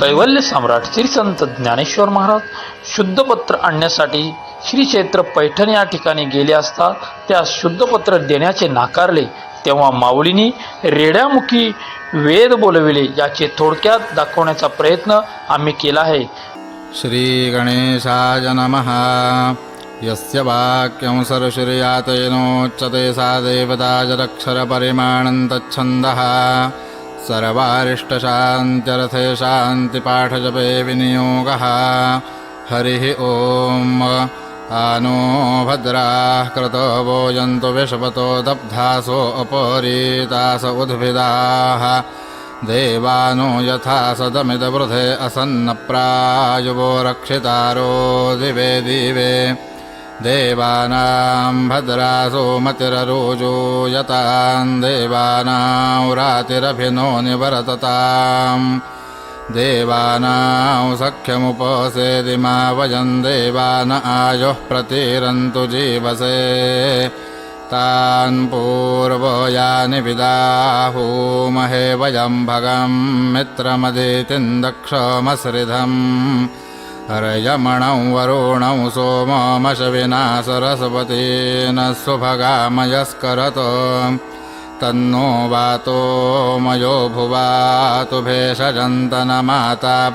कैवल्य सम्राट श्री संत ज्ञानेश्वर महाराज शुद्धपत्र आणण्यासाठी श्री क्षेत्र पैठण या ठिकाणी गेले असता त्यास शुद्धपत्र देण्याचे नाकारले। तेव्हा माऊलींनी रेड्यामुखी वेद बोलविले। याचे थोडक्यात दाखवण्याचा प्रयत्न आम्ही केला आहे। श्री गणेशाय नमः। यस्य वाक्यं सरश्रियातेनोच्यते सा देवताजरक्षरपरिमाणं तच्छन्दः। सर्वारिष्टशान्त्यर्थे शान्तिपाठजपे विनियोगः। हरिः ॐ। आनो भद्राः क्रतवो यन्तु विषवतो दब्धासो अपरीतास उद्भिदाः। देवानो यथा सदमिदवृधे असन्नप्रायुवो रक्षितारो दिवे दिवे। देवानां भद्रासो मतिररोजो यतां देवानां रातिरभिनो निवर्तताम्। देवानां सख्यमुपसेदिमा वयं देवान आयुः प्रतिरन्तु जीवसे। तान् पूर्वयानि विदाहुमहे वयं भगं मित्रमदितिं दक्षमसृधम्। हरयमणं वरुणं सोममशविना सरस्वतीन सुभगामयस्करत। तन्नो वातो मयो भुवातु भेषजन्तन माता